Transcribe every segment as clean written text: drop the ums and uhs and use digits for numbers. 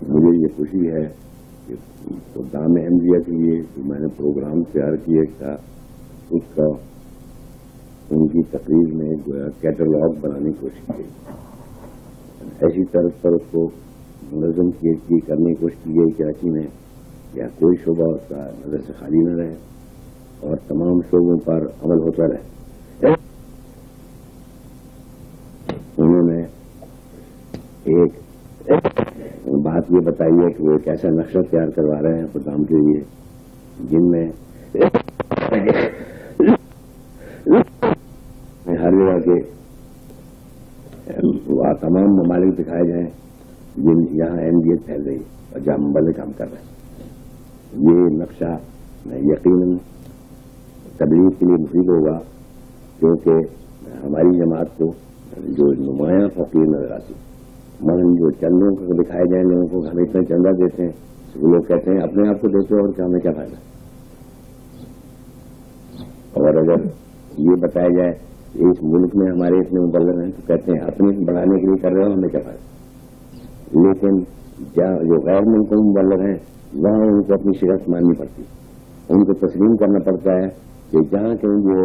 مجھے یہ خوشی ہے کہ پروگرام احمدیہ کے لیے جو میں نے پروگرام تیار کیا تھا اس کا ان کی تقریر میں جو ہے کیٹلاگ بنانے کی کوشش کی ایسی طرف پر اس کو منظم کرنے کی کوشش کی گئی کراچی میں یا کوئی شعبہ اس کا نظر سے خالی نہ رہے اور تمام شعبوں پر عمل ہوتا رہے. انہوں نے ایک بات یہ بتائی ہے کہ وہ ایک ایسا نقشہ تیار کروا رہے ہیں پروگرام کے لیے جن میں ہر جگہ کے تمام ممالک دکھائے جائیں جن یہاں اہمیت پھیل رہی اور جہاں ممالک کام کر رہے ہیں. یہ نقشہ یقیناً تبلیغ کے لیے مفید ہوگا کیونکہ ہماری جماعت کو جو نمایاں فقیر نظر آتی مگر جو چندوں کو دکھائے جائیں لوگوں کو ہمیں اتنا چندہ دیتے ہیں وہ لوگ کہتے ہیں اپنے آپ کو دیتے اور ہمیں کیا فائدہ. اور اگر یہ بتایا جائے کہ اس ملک میں ہمارے اتنے مبلغ ہیں تو کہتے ہیں اپنے بڑھانے کے لیے کر رہے ہو ہمیں کیا فائدہ. لیکن جو غیر ملکوں میں مبلغ ہیں وہاں ان کو اپنی شکست ماننی پڑتی ان کو تسلیم کرنا پڑتا ہے کہ جہاں کہیں جو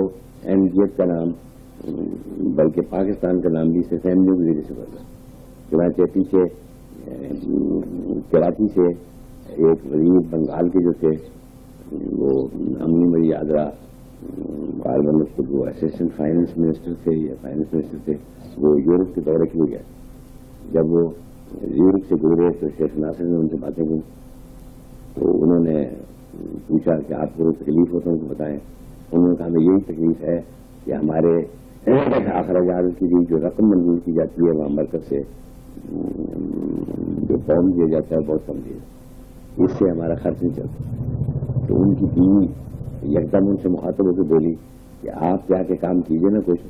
احمدیت کا نام بلکہ پاکستان کا نام بھی صرف احمدیوں کے ذریعے سے بڑھ رہا ہے. چنانچہ پیچھے کراچی سے ایک وزیر بنگال کے جو تھے وہ نام نہیں مجھے یاد رہا غالباً اس کو وہ اسسٹنٹ فائنانس منسٹر تھے یا فائنانس منسٹر تھے وہ یورپ کے دورے کے لیے گئے. جب وہ یورپ سے گزرے تو شیخ ناصر نے ان سے باتیں کی تو انہوں نے پوچھا کہ آپ کو تکلیف ہوتا ہے ان کو بتائیں. انہوں نے کہا ہمیں یہی تکلیف ہے کہ ہمارے اخراجات کی جو رقم منظور کی جاتی ہے وہاں مرکز سے جو فارم دیا جاتا ہے بہت کم دیا اس سے ہمارا خرچ نہیں چلتا. تو ان کی بیوی یکدم ان سے مخاطب ہو کے بولی کہ آپ جا کے کام کیجیے نا کچھ.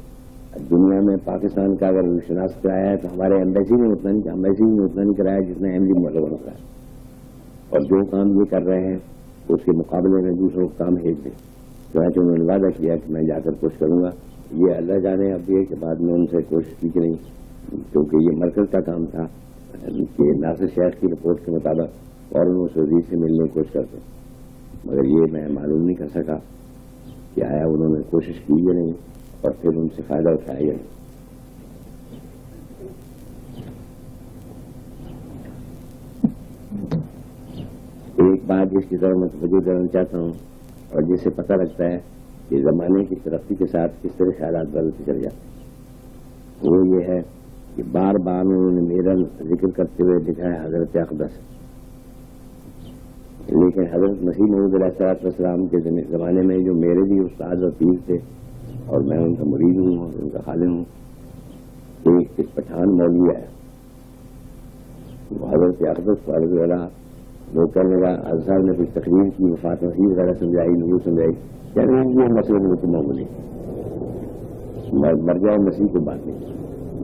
دنیا میں پاکستان کا اگر شناخت کرایا ہے تو ہمارے ایمبیسی نے اتنا نہیں کرایا جتنا احمدی مطلب ہوتا ہے. اور جو کام یہ کر رہے ہیں اس کے مقابلے میں دوسروں کو کام بھیج دیں. چنانچہ انہوں نے وعدہ کیا کہ میں جا کر کوشش کروں گا. یہ اللہ جانے اب یہ کہ بعد میں ان سے کوشش کی کہ نہیں کیونکہ یہ مرکز کا کام تھا کہ ناصر شیخ کی رپورٹ کے مطابق اور اس وزیر سے ملنے کی کوشش کرتے مگر یہ میں معلوم نہیں کر سکا کہ آیا انہوں نے کوشش کی یا نہیں اور پھر ان سے فائدہ اٹھایا یا نہیں. ایک بات جس کی طرح میں توجہ کرنا چاہتا ہوں اور جس سے پتہ لگتا ہے کہ زمانے کی ترقی کے ساتھ کس طرح خیالات بدلتے چل جاتے ہیں وہ یہ ہے کہ بار بار انہوں نے میرا ذکر کرتے ہوئے دکھایا حضرت اقدس. لیکن حضرت مسیح موعود علیہ السلام کے زمانے میں جو میرے بھی استاد اور پیر تھے اور میں ان کا مرید ہوں اور ان کا خادم ہوں ایک پٹھان مولوی آیا حضرت اقدس کو عرض والا وہ کرنے لگا. حضرت صاحب نے کچھ تقریر کی وفات مسیح وغیرہ سمجھائی نور سمجھائی کیا نہیں یہ مسئلہ مجھے معمول نہیں مر جائے مسیح کو بات نہیں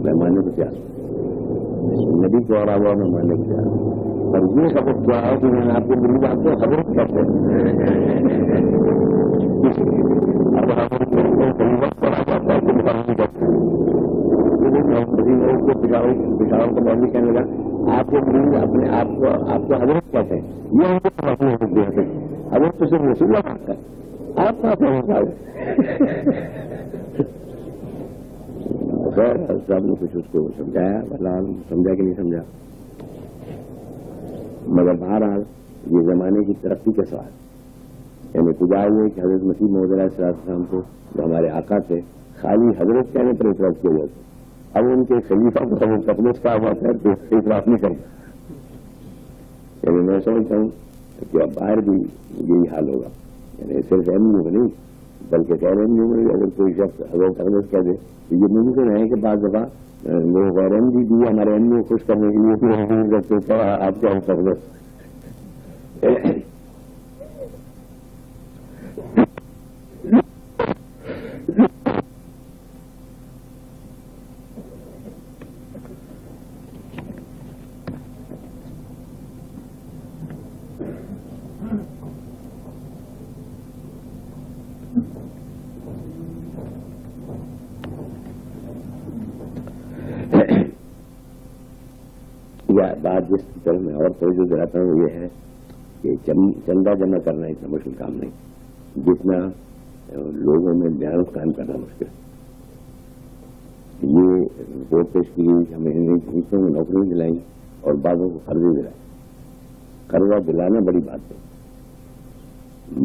میں ماننے کو تیار ہوں نبی کو اور آوا میں ماننے کو تیار ہوں. اور یہ خبر کیا ہے کہ میں آپ کو ملی بات کو خبر کہتے بچاؤ کو بہت کہنے لگا آپ کو اپنے آپ کو حضرت کہتے ہیں یہ حضرت تو صرف رسول اللہ بات ہے آپ کا خیر صاحب نے کچھ اس کو سمجھایا بہرحال سمجھا کہ نہیں سمجھا مگر بہرحال یہ زمانے کی ترقی کے سوال یعنی خدا یہ کہ حضرت مسیح موعود علیہ السلام کو جو ہمارے آقا تھے خالی حضرت کہنے پر اعتراض کیا جاتا اب ان کے خلیفہ کو تقدس کا ہوا ہے تو اعتراف نہیں کرتا. یعنی میں سمجھتا ہوں کہ اب باہر بھی یہی حال ہوگا یعنی صرف احمدیوں میں نہیں بلکہ غیر احمدیوں میں اگر کوئی شخص حضرت تقدس کہہ دے تو یہ ممکن ہے کہ بعض دفعہ وہ غیر احمدی بھی ہمارے احمدیوں کو خوش کرنے کے لیے آپ کا تقدس یا بات جس کی طرف میں اور توجہ دلاتا ہوں یہ ہے کہ چندہ جمع کرنا اتنا مشکل کام نہیں جتنا لوگوں میں بیان قائم کرنا مشکل ہے. یہ رپورٹ پیش کی گئی، ہمیں حصوں میں نوکریاں دلائیں اور بعضوں کو قرضے دلائیں. قرضہ دلانا بڑی بات ہے.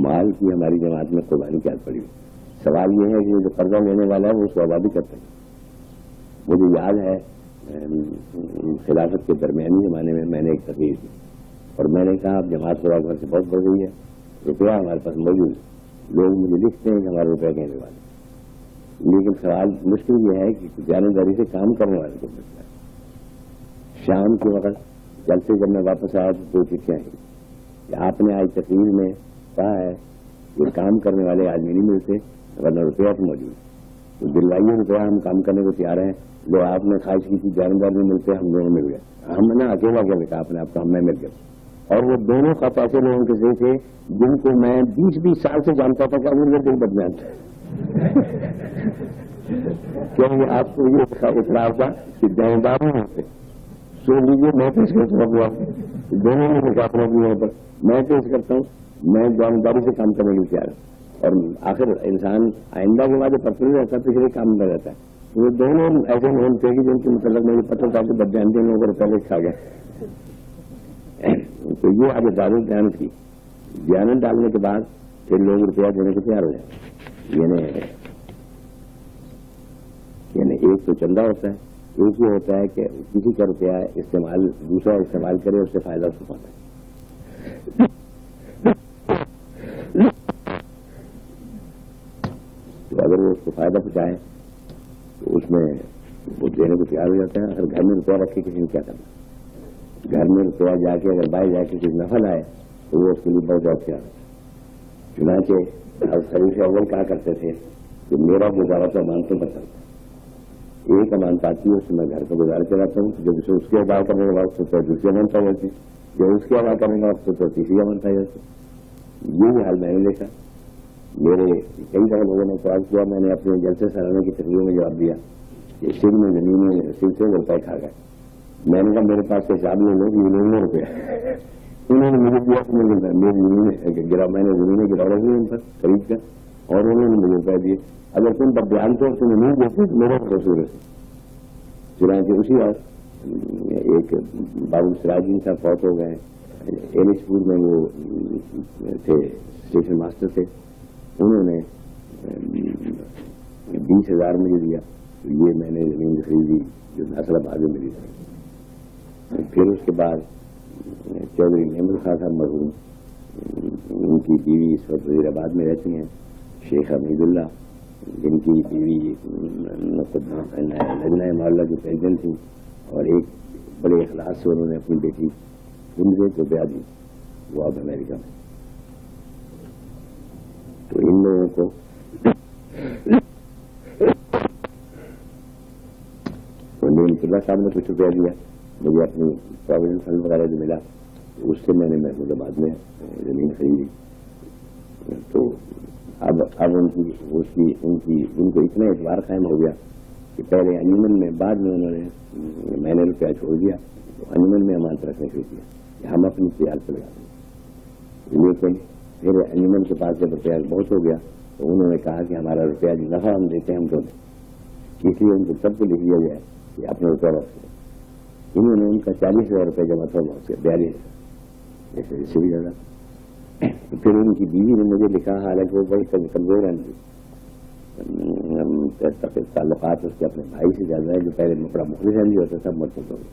مال کی ہماری جماعت میں قربانی کیا پڑی. سوال یہ ہے کہ جو قرضہ لینے والا ہے وہ اس کو ادا بھی کرتے ہیں. مجھے یاد ہے خلافت کے درمیانی زمانے میں میں نے ایک تقریر کی اور میں نے کہا اب جماعت خدا گھر سے بہت بڑھ گئی ہے، روپیہ ہمارے پاس موجود ہے، لوگ مجھے لکھتے ہیں کہ ہمارے روپیہ کہنے والے، لیکن سوال مشکل یہ ہے کہ جانبداری سے کام کرنے والے کو ملتا ہے. شام کے وقت جلسے جب میں واپس آیا تو 2 چٹھیاں آئیں کہ آپ نے آج تقریر میں کہا ہے کہ کام کرنے والے آدمی نہیں ملتے ورنہ روپیہ تو موجود ہے، تو دلوائیے روپیہ ہم کام کرنے کو تیار ہیں. جو آپ نے خواہش کی تھی جانبدار نہیں ملتے، ہم دونوں مل گئے. ہم نے اکیلا کیا لکھا اپنے آپ کو، ہم میں مل گئے. اور وہ دونوں خط ایسے لوگوں کے ذریعے تھے جن کو میں 20 سال سے جانتا تھا کہ وہ دل بدمیان تھا. کیونکہ آپ کو یہ اطلاع تھا کہ جانبدار نہیں ہوتے. سن لیجیے میں پیش کرتا ہوں، دونوں نے لکھا اپنے یہاں پر میں پیش کرتا ہوں، میں جانبداری سے کام کرنے کے لیے تیار ہوں. اور آخر انسان آئندہ کے بعد پتہ نہیں رہتا، پچھلے کام میں رہتا ہے. وہ دونوں ایسے لوگ تھے کہ جن کے متعلق مجھے پتہ تھا کہ بدیانتی لوگوں کو پہلے کھا گیا. تو یہ آگے دارو دیانت کی دیانت ڈالنے کے بعد پھر لوگ روپیہ دینے کو تیار ہو جائیں. یعنی ایک تو چندہ ہوتا ہے، ایک یہ ہوتا ہے کہ کسی کا روپیہ استعمال دوسرا استعمال کرے، اس سے فائدہ اٹھانا ہے. تو اگر وہ اس کو فائدہ پہنچائے تو اس میں وہ دینے کو تیار ہو جاتا ہے. اگر گھر میں روپیہ رکھے کسی نے کیا کرنا، گھر میں روپیہ جا کے اگر باہر جا کے کچھ نفع لائے تو وہ اس کے لیے بہت زیادہ تیار ہے. چنانچہ خلیفہ اول کہا کرتے تھے کہ میرا گزارا تو امانتوں پر چلتا ہے، ایک امانت آتی ہے اس سے میں گھر کا گزارا چلاتا ہوں، جب اسے اس کے ادا کرنے کے بعد تو دوسری امانت آ جاتی، جب اس کے ادا کرنے کے بعد تو تیسری امانت آ جاتی. یہی حال میں نے دیکھا. میرے کئی طرح لوگوں نے سوال کیا، میں نے اپنے جلسے سالانہ کی تقریروں میں جواب دیا کہ سر میں زمین میں سر سے روپئے کھا گئے. میں نے کہا میرے پاس سے حساب لے لو کہ یہ لوگ روپیہ انہوں نے مجھے دیا کہ میری زمین گرا، میں نے زمینیں گراڑا ہوئی ان پر خرید کر اور انہوں نے مجھے روپئے دیے. اگر تم بدیان تو تمہیں نہیں دیتے تو میرا قصور ہے. چنانچہ اسی وقت ایک بابو سراج جی صاحب فوت ہو گئے، ایلچ پور میں وہ تھے اسٹیشن ماسٹر تھے. انہوں نے 20,000 مجھے دیا. یہ میں نے زمین خریدی جو اصل آباد میں ملی تھی. پھر اس کے بعد چودھری احمد خان صاحب مرحوم، ان کی بیوی اس وقت وزیر آباد میں رہتی ہیں، شیخ حمید اللہ، جن کی بیوی لجنہ معاملہ کی پریزیڈنٹ تھی، اور ایک بڑے اخلاص سے انہوں نے اپنی بیٹی حمزے کو بیاہ دی، وہ اب امریکہ میں. تو ان لوگوں کو اللہ صاحب نے کچھ روپیہ دیا، مجھے اپنی پروویڈنٹ فنڈ وغیرہ جو ملا اس سے میں نے محمود آباد میں زمین خریدی. تو اب ان کو اتنا اعتبار قائم ہو گیا کہ پہلے انجمن میں، بعد میں انہوں نے میں نے روپیہ چھوڑ دیا تو انجمن میں امانت رکھنے شروع کیا کہ ہم اپنی تیار سے لگا دیں. لیکن پھر انجمن کے پاس جب روپیہ بہت ہو گیا تو انہوں نے کہا کہ ہمارا روپیہ جو نفع ہم دیتے ہیں ہم تو دیں، اس لیے ان کو سب کو لکھ دیا جائے کہ اپنے روپیہ رکھ دیں. انہوں نے ان کا 40,000 روپیہ جمع تھا، 42,000 جیسے اس سے بھی زیادہ. پھر ان کی بیوی نے مجھے لکھا، حالانکہ وہ بڑی کمزور ہیں، تعلقات اس کے اپنے بھائی سے زیادہ ہے، جو پہلے بڑا مخلص ہے ہوتا سب مرتبہ ہو گیا.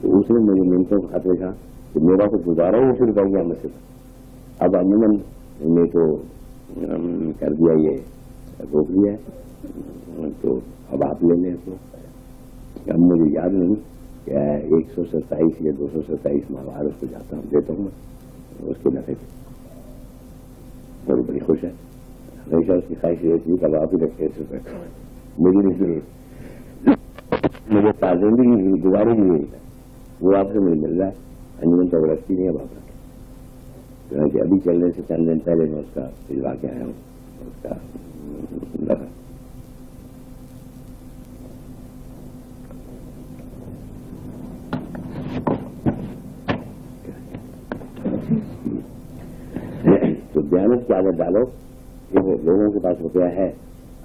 تو اس نے مجھے منٹوں کا خط لکھا کہ میرا تو گزارا ہی شروع کر گیا مجھ سے. اب عموماً نے تو کر دیا، یہ روک دیا ہے، تو اب آپ لے لیں. تو اب مجھے یاد نہیں کہ 127 یا 227 ماہ اس کو جاتا ہوں، دیتا ہوں اس کے نفے پہ، اور بڑی خوش ہے. ہمیشہ اس کی خواہش رہتی ہے کہ اب آپ ہی رکھتے ہیں، مجھے نہیں ضرورت، مجھے تازندگی کی گزارش نہیں ہے، وہ آپ سے مجھے مل رہا ہے. انجمن تو رکھتی نہیں اب آپ رکھیں، کہ ابھی چلنے سے چند دن پہلے میں اس کا بھجوا کے آیا ہوں اس کا نفع. خیانت کی عادت ڈالو کہ وہ لوگوں کے پاس روپیہ ہے،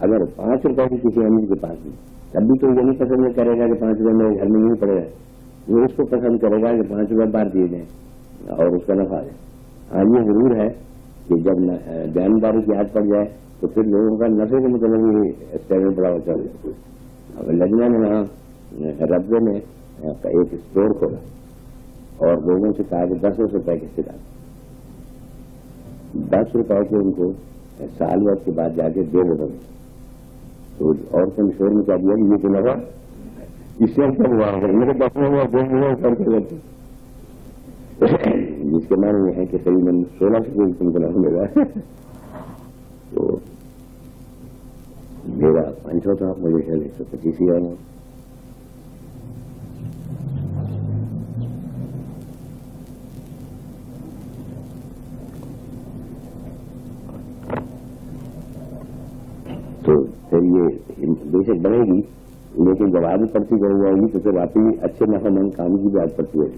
اگر 5 روپئے کی کسی امیر کے پاس بھی، تب بھی تو یہ نہیں پسند کرے گا کہ 5 روپئے میرے گھر میں نہیں پڑے گا، وہ اس کو پسند کرے گا کہ 5 روپئے باہر دیے جائیں اور اس کا نفع ہے۔ ہاں یہ ضرور ہے کہ جب دینداری کی عادت پڑ جائے تو پھر لوگوں کا نفے کے مطلب ہی اسٹیبل بڑا ہوتا ہے۔ اب لجنا نے وہاں ربے میں ایک اسٹور کھولا اور لوگوں سے کہا کہ 10 روپئے کس ڈال، 10 روپئے کے ان کو سال وقت کے بعد جا کے 1.5 روپئے، تو عورتوں نے شور میں کیا دیا کہ یہ تو نفع اس سے کب ہوا ہے، میرے پاس ہوا 2 روپئے کر کے لیتے، جس کے معنی یہ ہے کہ تقریباً 1600 روپئے تم کو نفع ملا ہے۔ تو میرا 500 تھا، مجھے خیال 125 ہی آیا۔ تو پھر یہ بے شک بنے گی، لیکن جب عادت پڑتی کریں جائے گی تو پھر واقعی اچھے نفع مند کام کی بھی عادت پڑتی ہے۔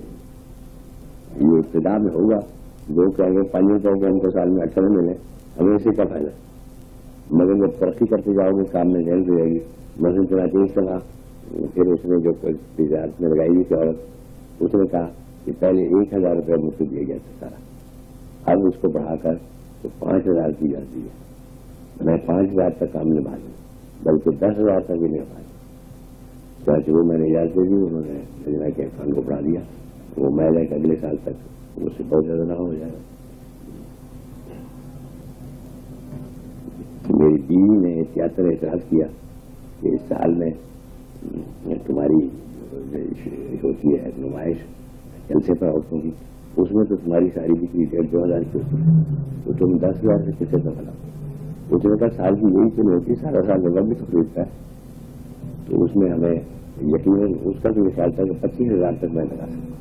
یہ ابتدا میں ہوگا، لوگ کہیں گے 5 روپئے کے ہم کو سال میں 18 ملے، ہمیں اسی کا فائدہ، مگر جب ترقی کرتے جاؤ گے کام میں جلد ہو جائے گی۔ مثلاً چنانچہ اس طرح پھر اس نے جو تجارت میں لگائی ہوئی تھی عورت، اس نے کہا کہ پہلے 1000 روپئے مجھ سے دیا گیا تھا سارا، اب اس کو بڑھا کر تو 5000 کی جاتی ہے، میں 5000 تک کام نبھا لوں، بلکہ 10,000 تک بھی نہیں پایا۔ چنانچہ وہ میں نے اجازت دے دی، انہوں نے لجنا کے فنڈ کو بڑھا دیا، وہ محل ہے کہ اگلے سال تک اس سے بہت زیادہ نہ ہو جائے گا۔ میری بیوی نے احتیاط اعتراض کیا کہ اس سال میں تمہاری ہوتی ہے نمائش جلسے پر عورتوں کی، اس میں تو تمہاری ساری بکری 1,500-2,000 کی ہوتی ہے، تو تم 10,000 سے کسے سنبھالا؟ اس نے کہا سال کی یہی تو نہیں ہوتی، سارا سال جگہ بھی خریدتا ہے، تو اس میں ہمیں یقیناً اس کا تو یہ خیال تھا کہ 25,000 تک میں لگا سکتا،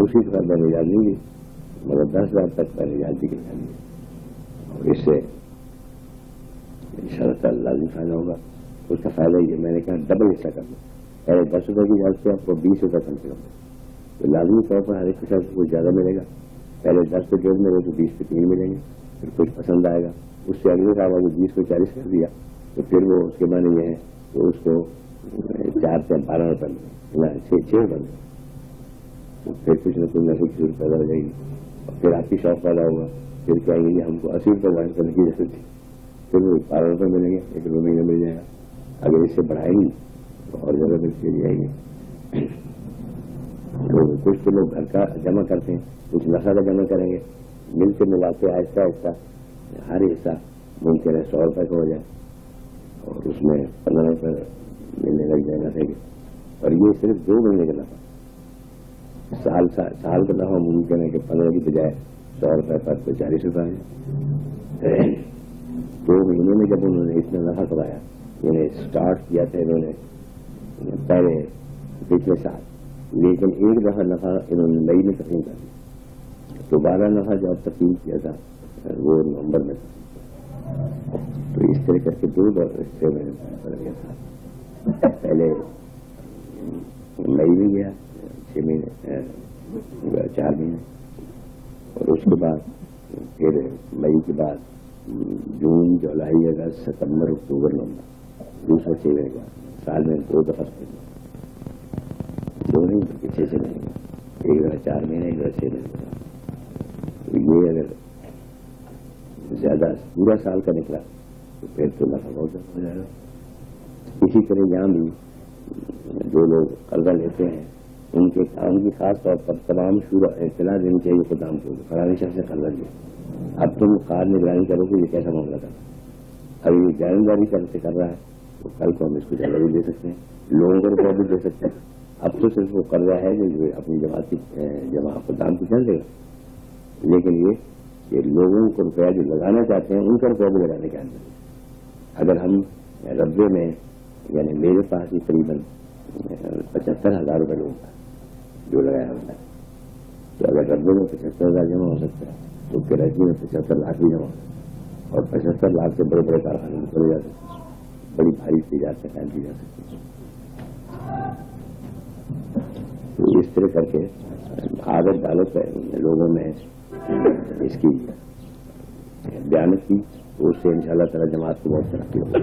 اسی کے ساتھ میں نے اجازت نہیں دی، مگر 10,000 تک میں نے اجازت دی کہ اور اس سے انشاءاللہ لازم فائدہ ہوگا۔ اس کا فائدہ یہ میں نے کہا ڈبل حصہ کر دوں، پہلے 10 روپئے کی اجازت سے آپ کو 20 روپئے کم سے کم، تو لازمی طور پر ہر ایک کے ساتھ کچھ زیادہ ملے گا، پہلے 10 پہ جوڑ ملے تو 20 پہ 3 ملیں گے، پھر کچھ پسند آئے گا، اس سے اگلے سال اگر 20 کو 40 کر دیا تو پھر وہ اس کے معنی یہ ہے تو اس کو 4 سے 12 روپئے ملے، 6 روپئے ملے، تو پھر کچھ نہ کچھ نفع کی ضرورت پیدا ہو جائے گی، اور پھر آپ کی شوق پیدا ہوگا، پھر کہیں گے ہم کو 80 روپئے ظاہر کرنے کی ضرورت تھی، پھر وہ 12 روپئے ملیں گے، 1-2 مہینے مل جائے گا، اگر اس سے بڑھائیں گی تو اور زیادہ ملتی جائے گی۔ تو کچھ تو لوگ گھر کا جمع کرتے ہیں، کچھ نفع کا جمع کریں گے، مل کے ملاتے آہستہ آہستہ ہر حصہ ممکن ہے 100 روپئے کا ہو جائے، اور اس میں 15 روپئے ملنے لگ جائے نفے کے، اور یہ صرف 2 مہینے کا نفع، سال کا نفع ممکن ہے کہ 15 کی بجائے 100 روپئے پر تو 40 روپئے ہے۔ 2 مہینے میں جب انہوں نے اتنا نفع کرایا، انہیں اسٹارٹ کیا تھا انہوں نے پہلے پچھلے سال، لیکن ایک دفعہ نفع انہوں نے مئی میں تقسیم کر دیا، دوبارہ نفع جب تقسیم کیا تھا وہ نومبر میں تھا، تو اس طرح کر کے 2 حصے میں پڑ گیا تھا، پہلے مئی میں گیا 6 مہینے 4 مہینے، اور اس کے بعد پھر مئی کے بعد جون جولائی اگست ستمبر اکتوبر نومبر، دوسرا 6 مہینے کا سال میں 2 دفعہ 2 نہیں پیچھے سے مہینے کا، ایک دفعہ 4 مہینے، ایک دفعہ 6 مہینے کا، تو یہ اگر زیادہ پورا سال کا نکلا تو پھر تو نفع بہت زیادہ ہو جائے گا۔ اسی طرح یہاں بھی جو لوگ قرضہ لیتے ہیں ان کے کام کی خاص طور پر تمام شورا اطلاع دینی چاہیے خدام کو، فلانے شخص سے قرضہ لیا، اب تم کار نگرانی کرو کہ یہ کیسا معاملہ تھا، اب یہ جانبداری سے کر رہا ہے تو کل کو ہم اس کو زیادہ بھی دے سکتے ہیں، لوگوں کو روپیہ بھی دے سکتے ہیں، اب تو صرف وہ قرضہ ہے جو اپنی جماعت کی جمع خدام کو چل دے گا، لیکن یہ کہ لوگوں کو روپیہ جو لگانا چاہتے ہیں ان کا روپیہ بھی لگانے کے اندر، اگر ہم ربے میں یعنی میرے پاس ہی قریباً 75,000 روپئے لوگوں کا جو لگایا ہوتا ہے، تو اگر ربے میں 75,000 جمع ہو سکتا ہے تو کراچی میں 75 لاکھ بھی جمع ہو، اور 75 لاکھ سے بڑے بڑے کارخانے میں چلے جا سکتے ہیں، بڑی بھاری تجارتیں قائم کی جا سکتی ہیں۔ تو اس طرح کر کے عادت ڈالو لوگوں میں اس کی دیانت کی تو اس سے انشاءاللہ تعالی جماعت کو بہت ترقی ہوگی.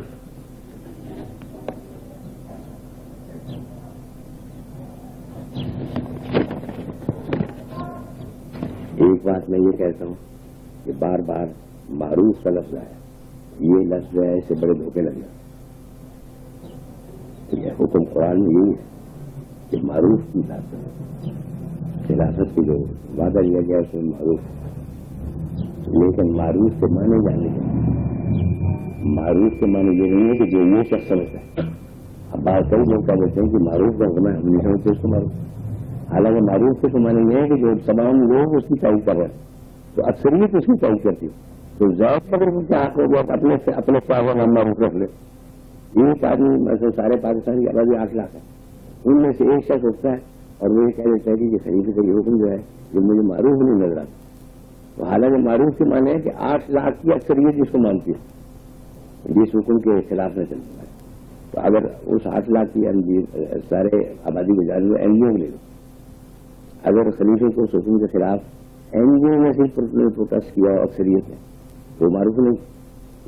ایک بات میں یہ کہتا ہوں کہ بار بار معروف کا لفظ آیا, یہ لفظ جو ہے اسے بڑے دھوکے لگ جاتے. یہ حکم قرآن میں یہی ہے کہ معروف کی بات کریں, خلافت کی جو وعدہ لیا گیا اس میں معروف, لیکن معروف کے معنی جانے گئے. معروف کے معنی یہ نہیں ہے کہ جو یہ شخص سمجھتا ہے. اب بات کئی لوگ کہہ دیتے ہیں کہ معروف کا ہونا ہم نہیں سمجھتے اس کو معروف. حالانکہ معروف کے معنی یہ ہے کہ جو تمام لوگ اس کی تعریف کر رہے ہیں تو اکثریت اس کی تعریف کرتی ہے. تو ذوق اگر کیا حق ہو گیا اپنے پاور نام معروف رکھ لے. ایک آدمی مثلا سارے پاکستان کی آبادی 8 لاکھ ہے, ان میں سے ایک شخص ہوتا ہے اور وہ یہ کہہ دیتا ہے کہ خلیفے کا یہ حکم جو ہے جو مجھے معروف نہیں نظر آتا. تو حالانکہ معروف کے معنی ہے کہ 8 لاکھ کی اکثریت جس کو مانتی ہے جس حکم کے خلاف میں چلتا ہے. تو اگر اس 8 لاکھ کی سارے آبادی کو جان لو, این جی او لے لو, اگر خلیفے کو اس حکم کے خلاف این جی او میں صرف پروٹیسٹ کیا اکثریت ہے تو معروف نہیں.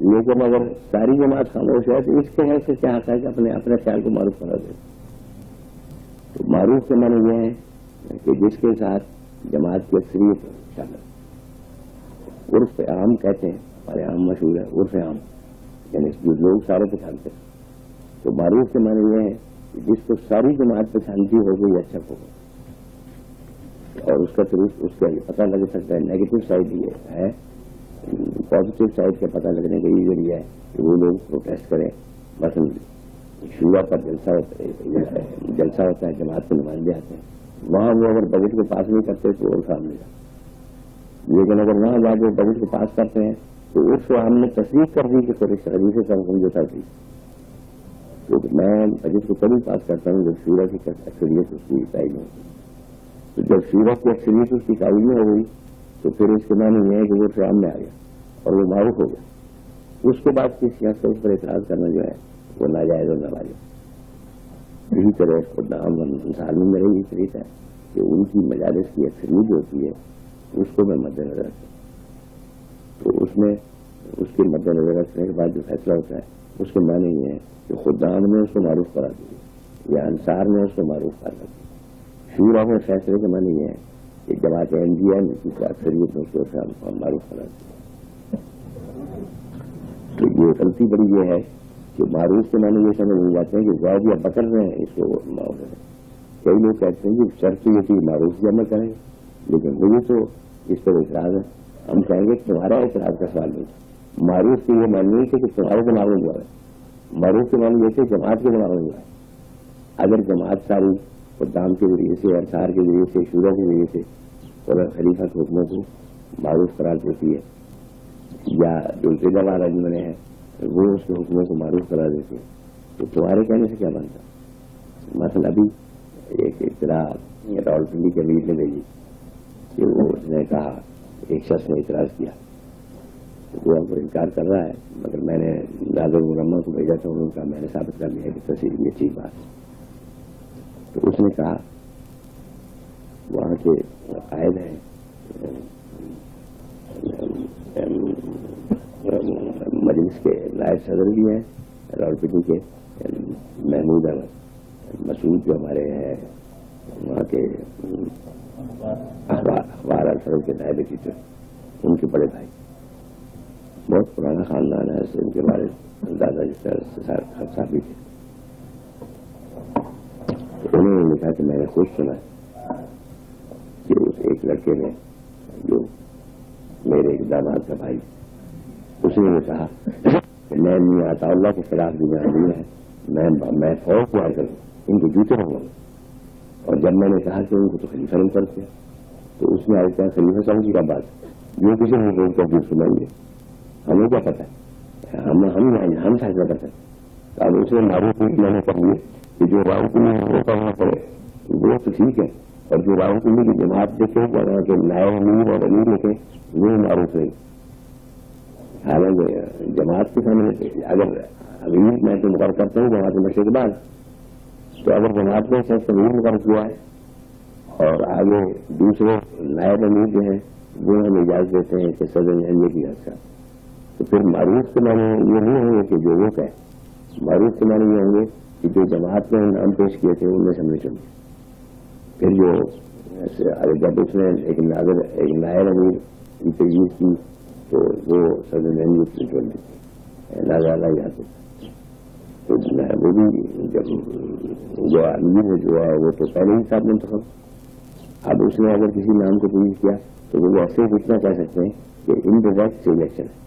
لیکن اگر ساری جماعت خاموش ہے تو اس کے حیث سے کیا حق ہے کہ اپنے خیال کو معروف کرا دے. تو معروف کے معنی یہ ہے کہ جس کے ساتھ جماعت کی اکثریت شامل. عرف عام کہتے ہیں, ہمارے عام مشہور ہے عرف عام, یعنی جو لوگ سارے پہچانتے ہیں. تو معروف کے معنی یہ ہے کہ جس کو ساری جماعت پہچانتی ہو گئی اچھا ہوگا, اور اس کا پتہ لگ سکتا ہے. نیگیٹو سائڈ یہ ہے, پازیٹو سائڈ کا پتہ لگنے کا یہ ذریعہ ہے کہ وہ لوگ پروٹیسٹ کریں. مثلا شورا پر جلسہ ہوتا ہے, جماعت کے نمائندے آتے ہیں, وہاں وہ اگر بجٹ کو پاس نہیں کرتے تو عرف عام نہیں جاتا. لیکن اگر وہاں جا کے بجٹ کو پاس کرتے ہیں تو عرف عام نے تصدیق کر دی کہ خلیفے کا حکم جو تھا تھی. تو میں بجٹ کو کبھی پاس کرتا ہوں جب شورا کی اکثریت اس کی تائید نہیں ہوتی. تو جب شورا کی اکثریت اس کی تائید نہیں ہو گئی تو پھر اس کے معنی یہ ہے کہ وہ عرف عام میں آ گیا اور وہ معروف ہو گیا. اس کے بعد کسی شخص کو اس پر اعتراض کرنا جو ہے وہ ناجائز اور ناواجب. یہی طرح خود انسان میں میرا یہی طریقہ ہے کہ ان کی مجالس کی اکثریت جو ہوتی ہے اس کو میں مد نظر رکھتا ہوں. تو اس میں اس کے مد نظر رکھنے کے بعد جو فیصلہ ہوتا ہے اس کے معنی یہ ہے کہ خدام نے اس کو معروف کرا دیا یا انصار نے اس کو معروف کرا دیا. شورا میں فیصلے کے معنی یہ ہے کہ جماعت احمدیہ نے کی اکثریت نے اس کو معروف کرا دیا. تو یہ غلطی بڑی یہ ہے کہ معروف کے معنی یہ سمجھ نہیں جاتے ہیں کہ زید یا بکر نے اس کو معروف ہے. کئی لوگ کہتے ہیں کہ شرط یہ تھی معروف جمع کریں, لیکن مجھے تو اس پر اعتراض ہے. ہم کہیں گے کہ تمہارا اعتراض کا سوال نہیں. معروف کے یہ معنی نہیں تھے کہ تمہارے دماغ میں جو ہے, معروف کے معنی یہ تھے جماعت کے دماغ میں جو ہے. اگر جماعت ساری خدام کے ذریعے سے, انصار کے ذریعے سے, شورا کے ذریعے سے اور خلیفہ کے حکموں کو معروف قرار دیتی ہے, یا جو ذمہ دار بنے ہیں وہ اس کے حکموں کو معروف قرار دیتے ہیں, تو تمہارے کہنے سے کیا بنتا ہے؟ مثلا ابھی ایک اطلاع راولپنڈی کے امیر نے بھیجی کہ وہ اس نے کہا, ایک شخص نے اعتراض کیا, وہ ہم کو انکار کر رہا ہے, مگر میں نے ناظر مرمہ کو بھیجا تھا, انہوں نے کہا میں نے ثابت کر دیا کہ تصویر یہ اچھی بات ہے. تو اس نے کہا وہاں کے قائد ہیں مجلس کے نائب صدر بھی ہیں راولپنڈی کے, محمود احمد مسعود جو ہمارے ہیں وہاں کے اخبار الفرد کے نائب ایڈیٹر, ان کے بڑے بھائی, بہت پرانا خاندان ہے, ان کے بارے دادا جس طرح صاحب بھی تھے. انہوں نے لکھا کہ میں نے خود سنا کہ اس ایک لڑکے نے جو میرے ایک داماد کا بھائی, اس نے یہ کہا کہ میں میاں عطا اللہ کے خلاف جو میں ہے میں فوج تیار کروں, ان کو جوتے رہوں. اور جب میں نے کہا کہ ان کو تو خلیفہ نہیں کرتے, تو اس میں آئے خلیفہ سمجھی کا بات جو کسی نے لوگ کا دور سنائیں گے, ہمیں کیا پتا ہے, ہم فیصلہ کرتے ہیں. اب اس نے معروف میں نے کر لیے کہ جو راولپنڈی وہ کرنا پڑے وہ تو ٹھیک ہے, اور جو راولپنڈی کی جماعت دیکھے کہ نائب امیر اور امیر لکھے وہ معروف نہیں. حالانکہ جماعت کے سامنے اگر امیر میں تو مقرر کرتا ہوں جماعت نشے کے بعد, تو اگر جماعت نے شخص امیر مقرر کیا ہے اور آگے دوسرے نائب امیر جو ہیں وہ ہمیں اجازت دیتے ہیں کہ صدر اہلیہ کی حد کا تو پھر معروف کے معنی یہ نہیں ہوں گے کہ جو وہ کہے، معروف کے معنی یہ ہوں گے کہ جو جماعت نے نام پیش کیے تھے ان میں سے ہم نے چنے. پھر جو جب اس نے ایک نائر امیر تجویز کی تو وہ صدر چن نازالہ جاتے. تو وہ بھی جب جو امیر جو ہے وہ تو پہلے ہی صاحب منتخب، اب اس نے اگر کسی نام کو تجویز کیا تو وہ ایسے اتنا کہہ سکتے ہیں کہ انڈائریکٹ سلیکشن ہے.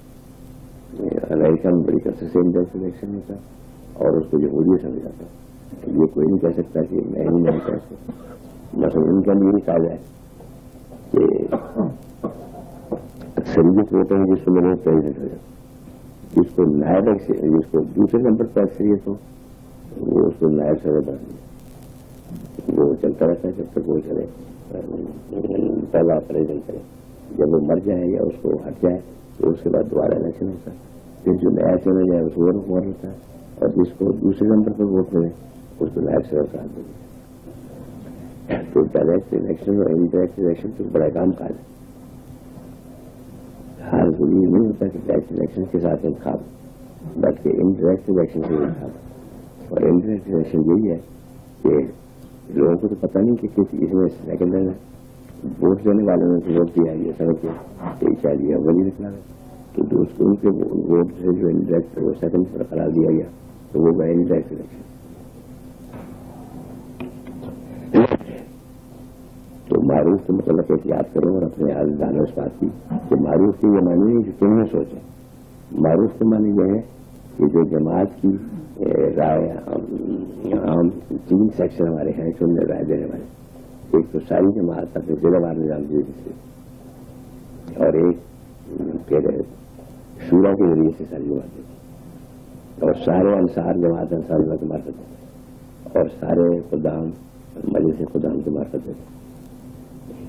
امریکہ میں بڑی کثرت سے انڈائریکٹ سلیکشن ہوتا ہے اور اس کو جمہوریت سمجھ جاتا ہے. یہ کوئی نہیں کہہ سکتا کہ میں ہی نہیں کہہ سکتا. مثلا ان کا بھی یہ کہا جائے کہ اکثریت ووٹر ہیں جس کو میرے پریزیڈنٹ ہو جاتا، جس کو نائب جس کو دوسرے نمبر پر اکثریت ہو وہ اس کو نائب صدر بنا دیا. وہ چلتا رہتا ہے جب تک وہ چلے پہلا پریزیڈنٹ کرے. جب وہ مر جائے یا اس کو ہٹ جائے تو اس کے بعد دوبارہ الیکشن ہوتا ہے. پھر جو نیا چنا جائے اس کو ووٹ ہوتا ہے اور جس کو دوسرے نمبر پر ووٹ ملے اس کو نائب صدر قرار دے. تو ڈائریکٹ الیکشن اور انڈائریکٹ الیکشن تو بڑا کام کاج ہے. ہر ضروری نہیں ہوتا کہ ڈائریکٹ الیکشن کے ساتھ انتخاب، بلکہ انڈائریکٹ الیکشن سے انتخاب. اور انڈائریکٹ الیکشن یہی ہے کہ لوگوں کو تو پتہ نہیں کہ اس میں سیکنڈ ووٹ دینے والوں نے ووٹ دیا یہ سمجھ کے چاہیے وہی نکلا ہے. تو دوست ان کے ووٹ سے جو انڈائریکٹ وہ سیکنڈ پر قرار دیا گیا تو وہ گئے انڈائریکٹ الیکشن. تو معروف کے متعلق احتیاط کرو اور اپنے جانو اس بات کی کہ معروف کے یہ معنی نہیں کہ تم نے سوچا. معروف کے معنی یہ ہے کہ جو جماعت کی رائے عام 3 سیکشن ہمارے ہیں کہ انہیں رائے دینے والے. ایک تو ساری جماعت اپنے ضلع وار نظام کے ذریعے سے اور ایک پھر شورا کے ذریعے سے ساری جماعت دیتی اور سارے انصار جماعت انصار اللہ کے مارفت دیتے اور سارے خدام مجلس خدام کے مارفت دیتے.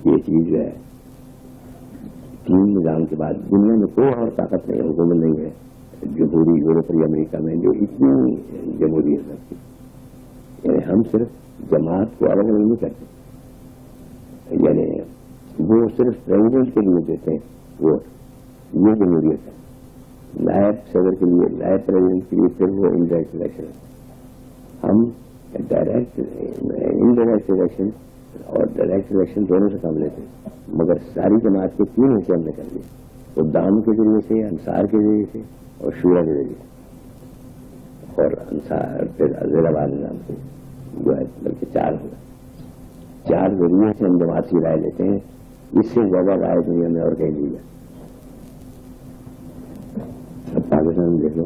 یہ چیز جو ہے 3 نظام کے بعد دنیا میں کوئی اور طاقت نہیں ہے، حکومت نہیں ہے جمہوری یورپ یا امریکہ میں جو اتنی جمہوریت رکھتی. یعنی ہم صرف جماعت کو الگ الگ نہیں کرتے، یعنی وہ صرف پریزیڈنٹ کے لیے دیتے ہیں ووٹ، یہ جمہوریت ہے. نائب صدر کے لیے نائب پریزیڈنٹ کے لیے پھر وہ انڈائریکٹ الیکشن ہے. ہم ڈائریکٹ انڈائریکٹ الیکشن اور ڈائریکٹ الیکشن دونوں سے کام لیتے ہیں، مگر ساری جماعت کے 3 حصے ہم نے کر لیے. خدام کے ذریعے سے، انصار کے ذریعے سے اور شورا کے ذریعے سے اور انصار پھر ضلع وار نظام سے جو ہے بلکہ 4 ہوگا. 4 ذریعے سے ہم جماعت کی رائے لیتے ہیں. اس سے زیادہ رائے دنیا میں اور کہیں نہیں ہے. اب پاکستان میں دیکھ لو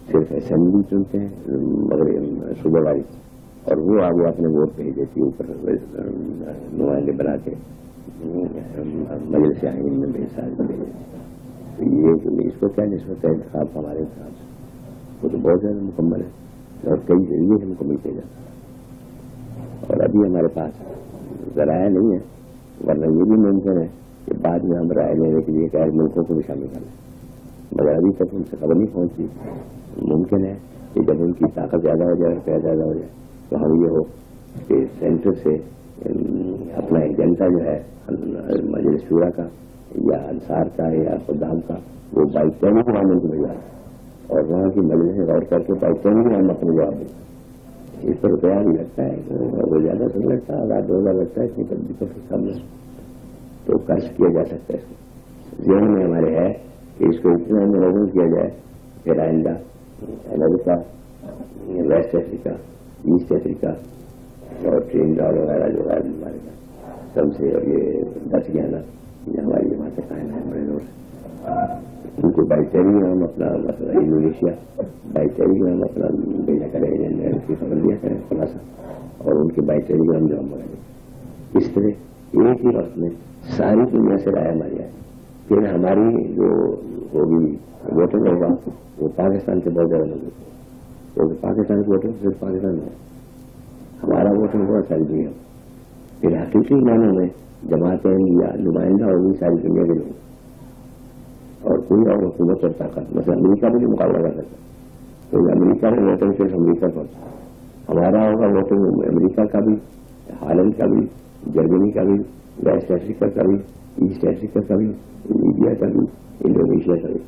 صرف اسمبلی چنتے ہیں مگر صوبہ واری اور وہ آگے اپنے ووٹ بھیج دیتی ہے اوپر نمائندے بنا کے مجلس آئین میں بھیج دیتی. یہ اس کو کیا نسبت ہے انتخاب ہمارے انتخاب سے؟ وہ تو بہت زیادہ مکمل ہے اور کئی ذریعے ہم کو ملتے جاتا ہے. اور ابھی ہمارے پاس ذرائع نہیں ہے، ورنہ یہ بھی ممکن ہے کہ بعد میں ہم رائے لینے کے لیے غیر ملکوں کو بھی شامل کر لیں، مگر ابھی تک ان سے خبر نہیں پہنچی. ممکن ہے کہ جب ان کی طاقت زیادہ ہو جائے اور پیدا زیادہ ہو جائے تو ہم یہ ہو کہ سینٹر سے اپنا ایجنڈا جو ہے مجلس شورا کا یا انصار کا یا خدام کا وہ بائی ٹیلیگرام کو بھیجا اور وہاں کی مجلس سے غور کر کے بائی ٹیلیگرام اپنے جواب دیں. اس پر روپیہ بھی لگتا ہے، وہ زیادہ تو لگتا ہے 1000-2000 لگتا ہے اتنی تبدیلی تو پھر سامنے تو خرچ کیا جا سکتا ہے. اس کو ذہن میں ہمارے ہے کہ اس کو اتنا منظم کیا جائے کہ آئندہ امریکہ، ویسٹ افریقہ، ایسٹ افریقہ اور ٹرینیڈاڈ وغیرہ جو ہے ہمارے سب سے اور یہ 10 گانا یہ ہماری جماعتیں قائم ہیں بڑے دور سے. ان کو بائی ٹیلیگرام اپنا مسئلہ انڈونیشیا بائی ٹیلیگرام اپنا بھیجا کرے، اس کی خبر دیا کریں خلاصہ اور ان کے بائی ٹیلیگرام جو ہم بنائیں. اس طرح ایک ہی وقت میں ساری دنیا سے رائے ہماری آئے. پھر ہماری جو ہوگی ووٹر ہوگا وہ پاکستان سے بہت زیادہ لوگ کیونکہ پاکستان کے ووٹر صرف پاکستان میں ہمارا ووٹر بہت ساری دنیا. پھر حقیقی معنوں میں جماعتیں یا نمائندہ ہوگی ساری دنیا کے لوگ اور کوئی اور حکومت اور طاقت مثلا امریکہ بھی مقابلہ کر سکتا ہے. تو امریکہ میں ووٹنگ صرف امریکہ کا ہمارا ہوگا ووٹنگ امریکہ کا بھی، ہالینڈ کا بھی، جرمنی کا بھی، ویسٹ افریقہ کا بھی، ایسٹ افریقہ کا بھی، لیبیا کا بھی، انڈونیشیا کا بھی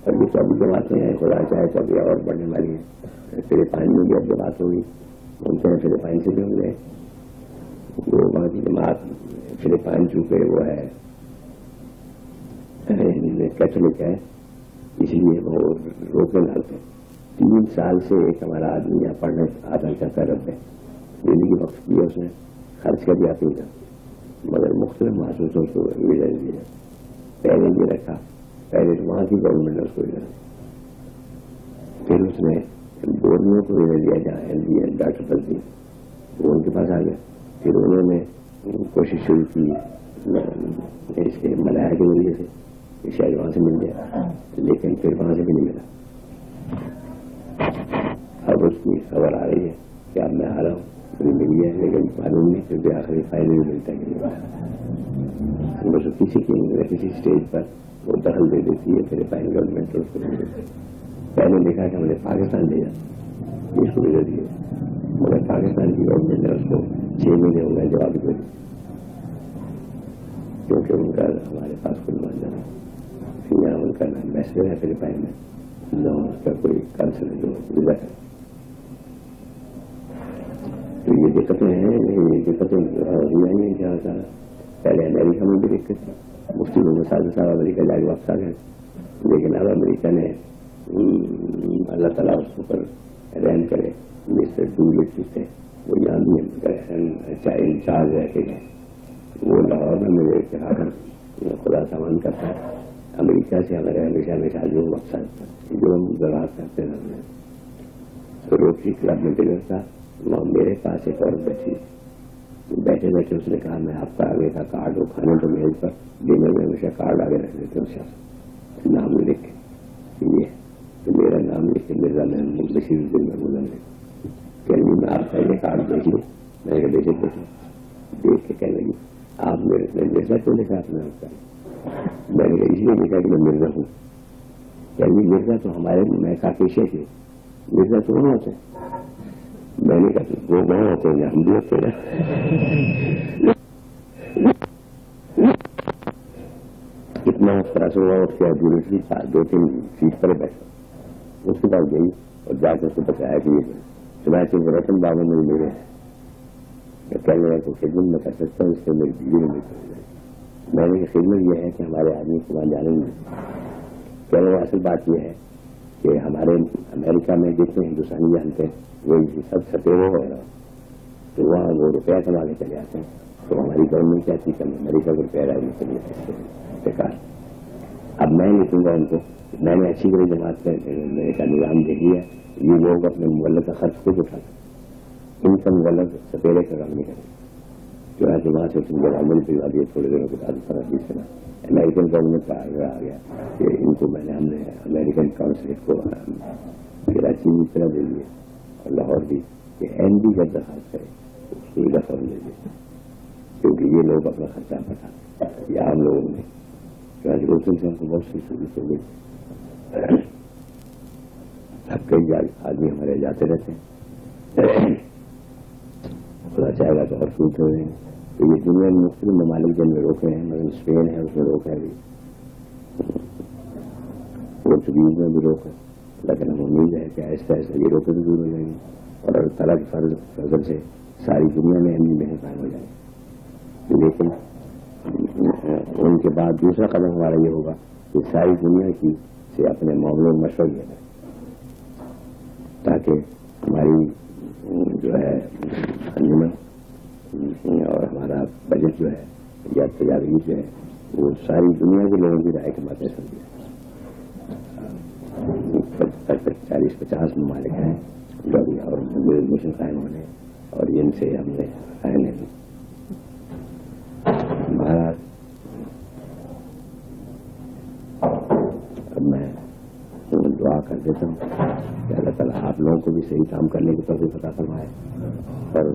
اور یہ تو ابھی جماعتیں ہیں، خدا چاہے تو ابھی اور بڑھنے والی ہیں. فلپائن میں بھی اب جماعت ہوگی، ممکن ہے فلپائن سے بھی ہوں گے. وہ وہاں کی جماعت فلپائن چونکہ وہ ہے کیتھولک ہے، اس لیے وہ روکنے ڈالتے ہیں. 3 سال سے ایک ہمارا آدمی یہاں پڑھنے آتا چاہتا رہتے ہیں، زندگی وقت کیا اس نے، خرچ کر دیا اپنی کا، مگر مختلف محسوسوں کو ویزا دیا. پہلے یہ رکھا، پہلے تو وہاں کی گورنمنٹ نے اس کو ویزا دیا، پھر اس نے بورنیو کو ویزا دیا جہاں ایل ڈی ہے ڈاکٹر فضلی، وہ ان کے پاس آ گیا. پھر انہوں نے کوشش شروع کی اس کے ملایا کے ذریعے سے کہ شاید وہاں سے مل جائے، لیکن پھر وہاں سے بھی نہیں ملا. اب اس کی خبر آ رہی ہے کہ اب میں آ رہا ہوں، مجھے ملی ہے لیکن معلوم نہیں پھر بھی آخری فائدہ بھی ملتا ہے. بس کسی کسی اسٹیج پر وہ دخل دے دیتی ہے فلپائن گورنمنٹ اس کو. پہلے دیکھا کہ ہم نے پاکستان دیا اس کو بھی دیا، مگر پاکستان کی گورنمنٹ نے اس کو 6 مہینے ہو گئے جواب دے دی، کیونکہ ان کا ہمارے پاس کوئی نمائندہ نہیں، یہاں ان کا ایمبیسڈر ہے فلپائن میں، نہ اس کا کوئی کانسل جو وزا ہے. تو یہ دقتیں ہیں، یہ دقتیں ہیں جہاں کا پہلے امریکہ میں بھی دقت تھی. مفتی محمد صاحب امریکہ جا کے واپس آ گئے، لیکن اب امریکہ نے اللہ تعالیٰ اس کے اوپر رحم کرے، مسٹر ڈولٹ جو تھے وہ یہاں بھی انچارج رہ کے گئے. وہ لاہور میں میرے اتحاد خدا سامان کرتا ہے. امریکہ سے ہمارے ہمیشہ جو مقصد جو ہم زراعت کرتے ہیں روٹری کلب میں ڈنر تھا، وہاں میرے پاس ایک اور بیٹھے اس نے کہا میں آپ کا آگے کا کارڈ وہ کھانے تو میز پر ڈنر میں ہمیشہ کارڈ آگے رکھ دیتے ہیں، نام لکھ کے یہ تو میرا نام لکھ کے مرزا محمود بشیر الدین محمود نے کہنے میں آپ کا یہ کارڈ دیکھ لوں. میں نے کہا دیکھ کے کہنے لگی آپ میرے جیسا کیوں لکھا آپ نے ہوتا ہے؟ میں نے کہا اس لیے لکھا کہ میں مرزا ہوں. کہنے مرزا تو ہمارے میں کاکیشے تھے، مرزا تو وہاں ہوتے. میں نے کہا وہ وہاں ہوتے ہیں ہم بھی ہوتے ہیں. اتنا فراسو ہوا اٹھ کے ڈیوٹری 2-3 سیٹ پر بیٹھا، اس کے بعد گئی اور جا کے اس کو بتایا کہ یہ چنانچہ رتن بابا مجھے ملے ہیں، میں کہنے کو خدمت میں کر سکتا ہوں، اس سے میری بیوی نہیں کر رہی. میں نے خدمت یہ ہے کہ ہمارے آدمی کو وہاں جانے نہیں. کہنے اصل بات یہ ہے کہ ہمارے امریکہ میں جتنے ہندوستانی جانتے ہیں وہ سب سپیرے ہو رہا، تو وہاں وہ روپیہ کما کے چلے آتے ہیں. تو ہماری گورنمنٹ کہتی کہ امریکہ کو روپیہ ڈالنے کے لیے بیکار. اب میں لکھوں گا ان کو، میں نے اچھی بڑی جماعت کا نظام دیکھ لیا، یہ لوگ اپنے مغلق کا خرچ خود اٹھاتے، ان کا مغلق سپیرے کا کام نہیں کرتے. جو ہے وہاں سے گورنمنٹ بھجوا دیے، تھوڑے دنوں کے بعد 15-20 سال امریکن گورنمنٹ کا آگے آ گیا کہ ان کو ہم نے امریکن کانسلیٹ کو کراچی کی طرح دے دیا اور لاہور بھی کہ این بھی جب درخواست کرے اس کو دفعہ دے دیا، کیونکہ یہ لوگ اپنا خرچہ بٹھاتے یا ہم لوگوں نے روشن سے ہم کو بہت سی سہولت ہو گئی. اب کئی آدمی ہمارے جاتے رہتے ہیں، خدا چاہے گا تو اور سوٹ ہو رہے ہیں. تو یہ دنیا میں مختلف ممالک جن میں روکے ہیں، مگر اسپین ہے اس میں روک ہے بھی، پورچگیز میں بھی روک ہے، لیکن ہم امید ہے کہ ایسا یہ روکے بھی دور ہو جائیں گے اور اللہ تعالیٰ کے فضل سے ساری دنیا میں امنی محنت قائم ہو جائے گی. لیکن ان کے بعد دوسرا قدم ہمارا یہ ہوگا کہ ساری دنیا کی سے اپنے معاملوں میں مشورہ لیا جائے تاکہ ہماری جو ہے انجمن اور ہمارا بجٹ جو ہے یا تجاویز جو ہے وہ ساری دنیا کے لوگوں کی رائے کے باتیں سمجھے. 40-50 ممالک ہیں جو ابھی اور مشن قائم ہونے اور ان سے ہم نے قائم ہے. مہاراج اب میں دعا کر دیتا ہوں کہ اللہ تعالیٰ آپ لوگوں کو بھی صحیح کام کرنے کی توفیق عطا فرمائے اور